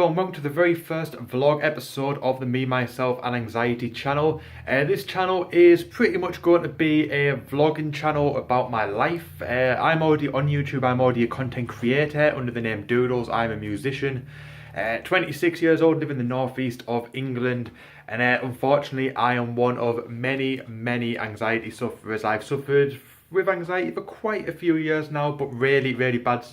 Hello and welcome to the very first vlog episode of the Me, Myself and Anxiety channel. This channel is pretty much going to be a vlogging channel about my life. I'm already on YouTube, I'm already a content creator under the name Doodles. I'm a musician, 26 years old, live in the northeast of England, and unfortunately I am one of many anxiety sufferers. I've suffered with anxiety for quite a few years now, but really bad.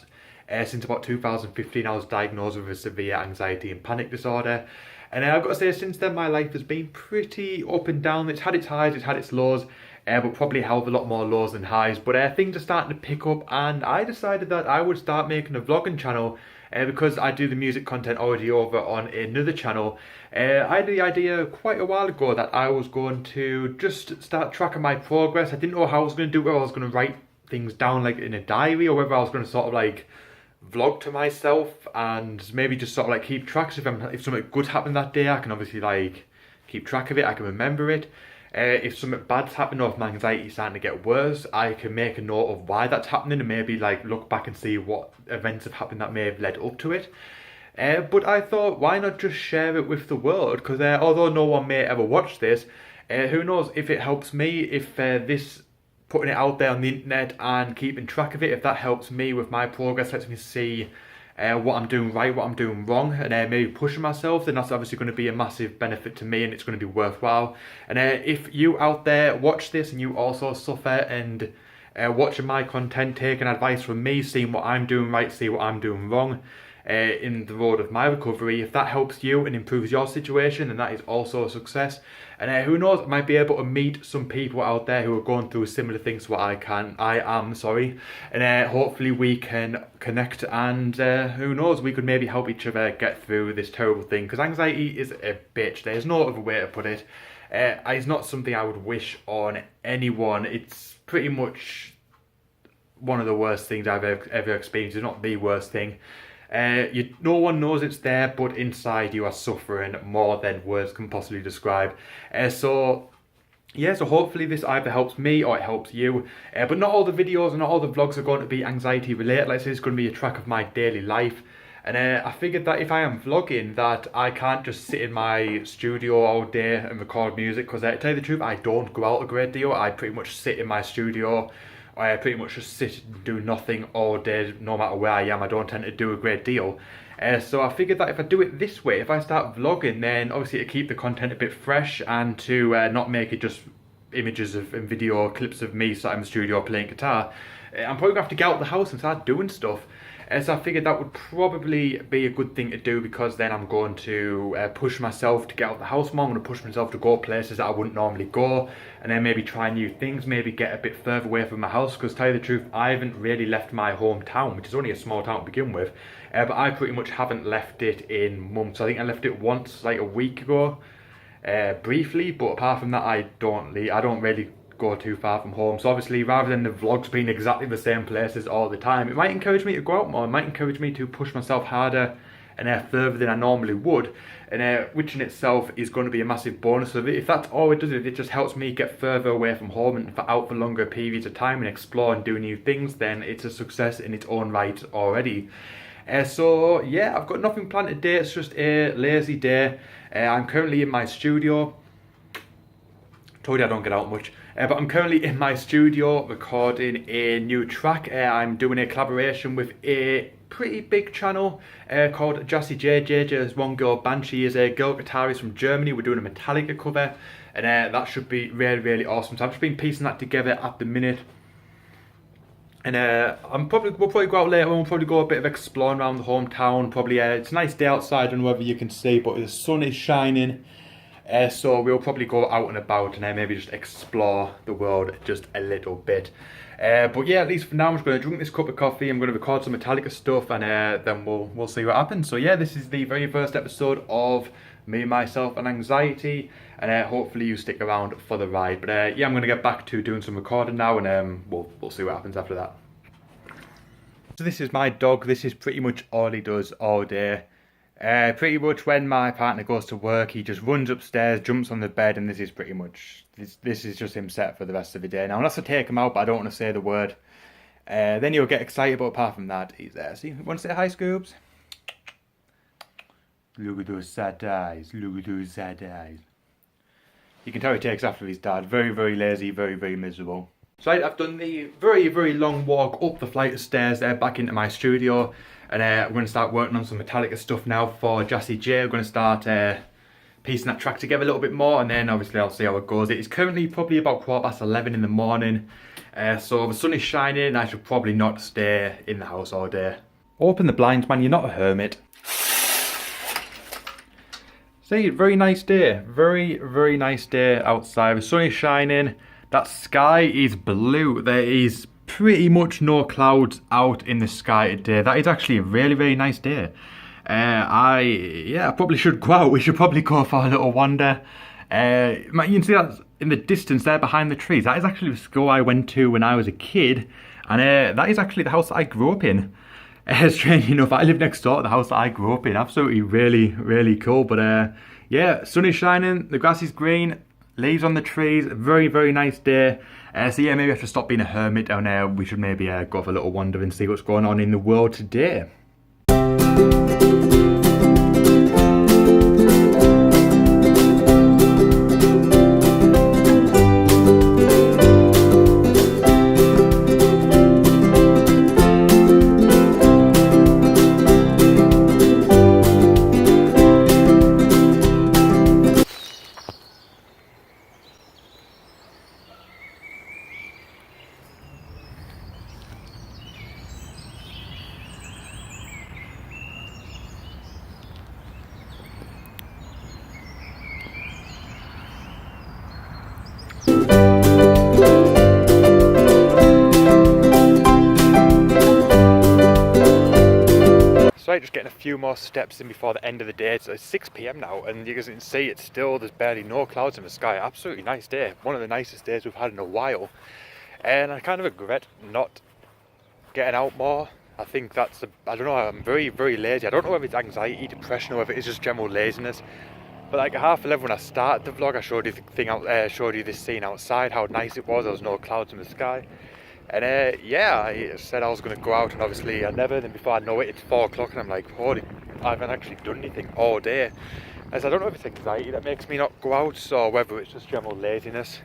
Since about 2015 I was diagnosed with a severe anxiety and panic disorder, and I've got to say since then my life has been pretty up and down. It's had its highs, it's had its lows, but probably a hell of a lot more lows than highs. But things are starting to pick up, and I decided that I would start making a vlogging channel because I do the music content already over on another channel. I had the idea quite a while ago that I was going to just start tracking my progress. I didn't know how I was going to do it, whether I was going to write things down like in a diary, or whether I was going to sort of like vlog to myself and maybe just sort of like keep tracks. If something good happened that day, I can obviously like keep track of it, I can remember it. If something bad's happened or if my anxiety is starting to get worse, I can make a note of why that's happening and maybe like look back and see what events have happened that may have led up to it. But I thought, why not just share it with the world? Because although no one may ever watch this, who knows if it helps me, if this putting it out there on the internet and keeping track of it, if that helps me with my progress, lets me see what I'm doing right, what I'm doing wrong, and maybe pushing myself, then that's obviously going to be a massive benefit to me and it's going to be worthwhile. And if you out there watch this and you also suffer and watching my content, taking advice from me, seeing what I'm doing right, see what I'm doing wrong in the road of my recovery, if that helps you and improves your situation, then that is also a success. And who knows, I might be able to meet some people out there who are going through similar things to what I am, and hopefully we can connect, and who knows, we could maybe help each other get through this terrible thing, because anxiety is a bitch. There's no other way to put it. It's not something I would wish on anyone. It's pretty much one of the worst things I've ever experienced. It's not the worst thing. No one knows it's there, but inside you are suffering more than words can possibly describe. So hopefully this either helps me or it helps you. But not all the videos and not all the vlogs are going to be anxiety related. Like I say, it's going to be a track of my daily life. And I figured that if I am vlogging, that I can't just sit in my studio all day and record music, because to tell you the truth, I don't go out a great deal. I pretty much sit in my studio. I pretty much just sit and do nothing all day, no matter where I am. I don't tend to do a great deal. So I figured that if I do it this way, if I start vlogging, then obviously to keep the content a bit fresh and to not make it just images of and video clips of me sat in the studio playing guitar, I'm probably going to have to get out of the house and start doing stuff. So I figured that would probably be a good thing to do, because then I'm going to push myself to get out of the house more. I'm going to push myself to go places that I wouldn't normally go, and then maybe try new things, maybe get a bit further away from my house, because to tell you the truth, I haven't really left my hometown, which is only a small town to begin with, but I pretty much haven't left it in months. I think I left it once, like a week ago, briefly, but apart from that, I don't really go too far from home. So obviously, rather than the vlogs being exactly the same places all the time, it might encourage me to go out more. It might encourage me to push myself harder and further than I normally would, and which in itself is going to be a massive bonus. So if that's all it does, if it just helps me get further away from home and out for longer periods of time and explore and do new things, then it's a success in its own right already. So yeah, I've got nothing planned today. It's just a lazy day. I'm currently in my studio. Told you I don't get out much, but I'm currently in my studio recording a new track. I'm doing a collaboration with a pretty big channel called Jassy J. JJ is one girl band. She is a girl guitarist from Germany. We're doing a Metallica cover, and that should be really awesome. So I've just been piecing that together at the minute. And we'll probably go out later. We'll probably go a bit of exploring around the hometown. Probably it's a nice day outside. I don't know whether you can see, but the sun is shining. So we'll probably go out and about and maybe just explore the world just a little bit. But yeah, at least for now, I'm just going to drink this cup of coffee. I'm going to record some Metallica stuff, and then we'll see what happens. So yeah, this is the very first episode of Me, Myself and Anxiety, and hopefully you stick around for the ride. But yeah, I'm going to get back to doing some recording now, and we'll see what happens after that. So this is my dog. This is pretty much all he does all day. Pretty much when my partner goes to work, he just runs upstairs, jumps on the bed, and this is pretty much, this is just him set for the rest of the day. Now, unless I take him out, but I don't want to say the word, then he'll get excited, but apart from that, he's there. See, want to say hi, Scoobs? Look at those sad eyes. Look at those sad eyes. You can tell he takes after his dad. Very, very lazy, very, very miserable. So I've done the very, very long walk up the flight of stairs there back into my studio. And I'm going to start working on some Metallica stuff now for Jassy J. I'm going to start piecing that track together a little bit more, and then obviously I'll see how it goes. It's currently probably about 11:15 in the morning. So the sun is shining and I should probably not stay in the house all day. Open the blinds, man, you're not a hermit. See, very nice day. Very, very nice day outside. The sun is shining. That sky is blue. There is pretty much no clouds out in the sky today. That is actually a really, really nice day. I probably should go out. We should probably go for a little wander. You can see that in the distance there behind the trees. That is actually the school I went to when I was a kid. And that is actually the house that I grew up in. Strange enough, I live next door to the house that I grew up in. Absolutely really, really cool. But yeah, sun is shining, the grass is green, leaves on the trees. Very, very nice day. So yeah, maybe I should stop being a hermit down there. We should maybe go for a little wander and see what's going on in the world today. Just getting a few more steps in before the end of the day. It's 6 PM now, and you can see it's still, there's barely no clouds in the sky. Absolutely nice day. One of the nicest days we've had in a while. And I kind of regret not getting out more. I think that's, I don't know, I'm very, very lazy. I don't know whether it's anxiety, depression, or whether it's just general laziness. But like at 11:30 when I started the vlog, I showed you the thing out there, showed you this scene outside, how nice it was. There was no clouds in the sky. And yeah, I said I was going to go out, and obviously I never. Then before I know it, it's 4 o'clock, and I'm like, holy, I haven't actually done anything all day. As I don't know if it's anxiety that makes me not go out, or whether it's just general laziness.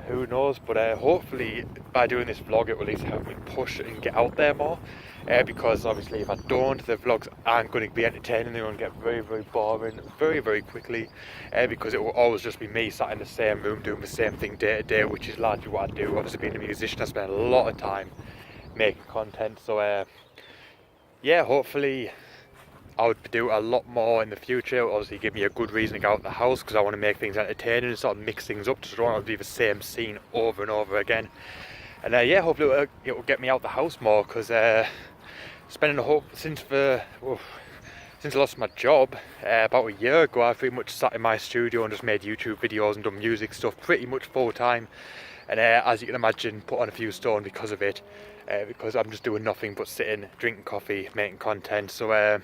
Who knows? But hopefully by doing this vlog, it will at least help me push and get out there more. Because obviously if I don't, the vlogs aren't going to be entertaining. They're going to get very, very boring very, very quickly. Because it will always just be me sat in the same room doing the same thing day to day, which is largely what I do. Obviously being a musician, I spend a lot of time making content. So yeah, hopefully I would do a lot more in the future. Obviously give me a good reason to get out of the house, because I want to make things entertaining and sort of mix things up. Just don't want to do the same scene over and over again. And yeah, hopefully it will get me out the house more, because spending a whole since I lost my job about a year ago, I pretty much sat in my studio and just made YouTube videos and done music stuff pretty much full time. And as you can imagine, put on a few stone because of it. Because I'm just doing nothing but sitting, drinking coffee, making content. So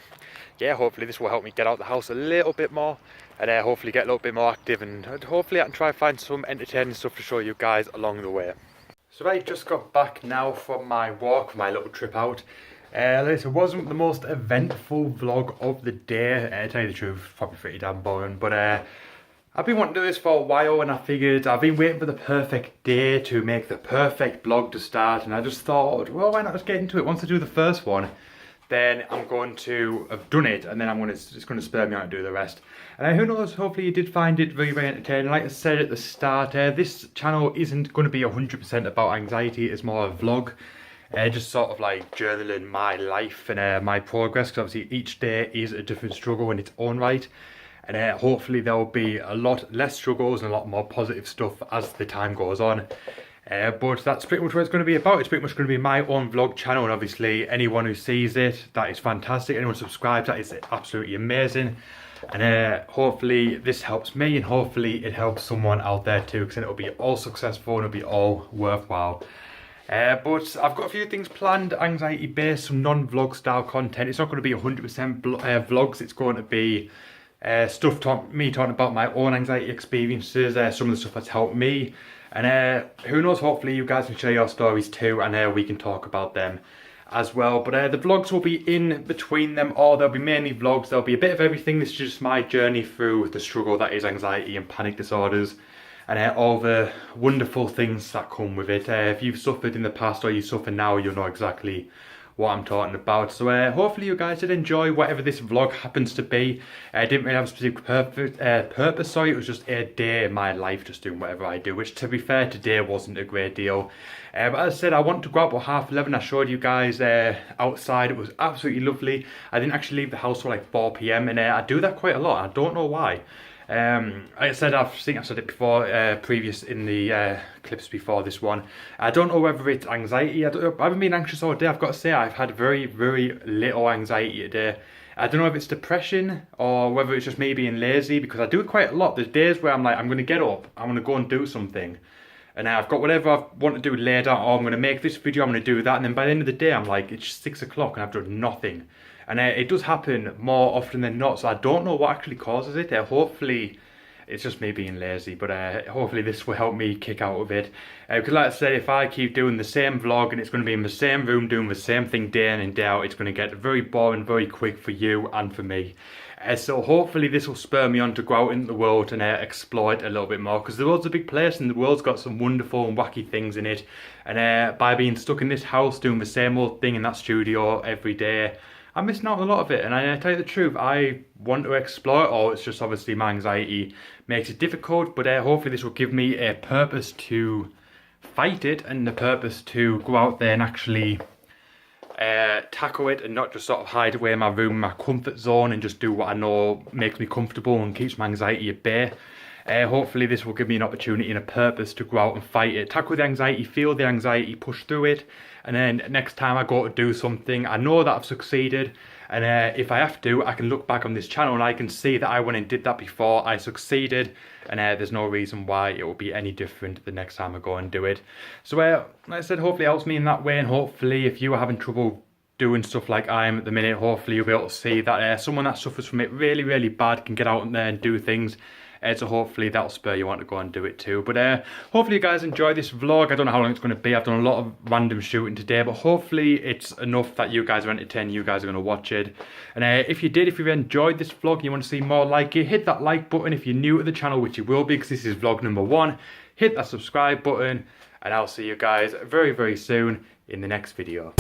yeah, hopefully this will help me get out the house a little bit more, and hopefully get a little bit more active, and hopefully I can try and find some entertaining stuff to show you guys along the way. So I just got back now from my walk, my little trip out. This wasn't the most eventful vlog of the day, to tell you the truth, probably pretty damn boring, but I've been wanting to do this for a while, and I figured I've been waiting for the perfect day to make the perfect vlog to start, and I just thought, well, why not just get into it? Once I do the first one, then I'm going to have done it, and then it's going to spur me on to do the rest. And who knows, hopefully you did find it very, very entertaining. Like I said at the start, this channel isn't going to be 100% about anxiety. It's more a vlog, just sort of like journaling my life and my progress, because obviously each day is a different struggle in its own right. And hopefully there will be a lot less struggles and a lot more positive stuff as the time goes on. But that's pretty much what it's going to be about. It's pretty much going to be my own vlog channel, and obviously anyone who sees it, that is fantastic. Anyone subscribes, that is absolutely amazing. And hopefully this helps me, and hopefully it helps someone out there too, because then it'll be all successful and it'll be all worthwhile. But I've got a few things planned, anxiety based, some non-vlog style content. It's not going to be 100% vlogs. It's going to be me talking about my own anxiety experiences, some of the stuff that's helped me, and who knows, hopefully you guys can share your stories too, and we can talk about them as well. But the vlogs will be in between them, or there'll be mainly vlogs. There'll be a bit of everything. This is just my journey through the struggle that is anxiety and panic disorders, and all the wonderful things that come with it. If you've suffered in the past or you suffer now, you'll know exactly what I'm talking about. So hopefully you guys did enjoy whatever this vlog happens to be. I didn't really have a specific purpose, sorry. It was just a day in my life, just doing whatever I do, which to be fair today wasn't a great deal. But as I said, I want to go out at 11:30. I showed you guys outside. It was absolutely lovely. I didn't actually leave the house till like 4 p.m. and I do that quite a lot. I don't know why. I said, I think I've said it before, previous in the clips before this one. I don't know whether it's anxiety. I haven't been anxious all day. I've got to say I've had very, very little anxiety today. I don't know if it's depression or whether it's just me being lazy, because I do it quite a lot. There's days where I'm like, I'm going to get up, I'm going to go and do something, and I've got whatever I want to do later, or I'm going to make this video, I'm going to do that, and then by the end of the day I'm like, it's 6 o'clock and I've done nothing. And it does happen more often than not, so I don't know what actually causes it. Hopefully it's just me being lazy, but hopefully this will help me kick out of it. Because like I said, if I keep doing the same vlog and it's going to be in the same room doing the same thing day in and day out, it's going to get very boring very quick for you and for me. So hopefully this will spur me on to go out into the world and explore it a little bit more, because the world's a big place and the world's got some wonderful and wacky things in it. And by being stuck in this house doing the same old thing in that studio every day, I'm missing out on a lot of it. And I tell you the truth, I want to explore it all. It's just obviously my anxiety makes it difficult, but hopefully this will give me a purpose to fight it, and the purpose to go out there and actually tackle it, and not just sort of hide away in my room, my comfort zone, and just do what I know makes me comfortable and keeps my anxiety at bay. Hopefully this will give me an opportunity and a purpose to go out and fight it, tackle the anxiety, feel the anxiety, push through it, and then next time I go to do something, I know that I've succeeded, and if I have to, I can look back on this channel and I can see that I went and did that before, I succeeded, and there's no reason why it will be any different the next time I go and do it. So like I said, hopefully it helps me in that way, and hopefully if you are having trouble doing stuff like I am at the minute, hopefully you'll be able to see that someone that suffers from it really, really bad can get out there and do things. So hopefully that'll spur you on to go and do it too. But hopefully you guys enjoy this vlog. I don't know how long it's going to be. I've done a lot of random shooting today, but hopefully it's enough that you guys are entertained, you guys are going to watch it. And if you enjoyed this vlog and you want to see more like it, hit that like button. If you're new to the channel, which you will be because this is vlog number 1, hit that subscribe button, and I'll see you guys very, very soon in the next video.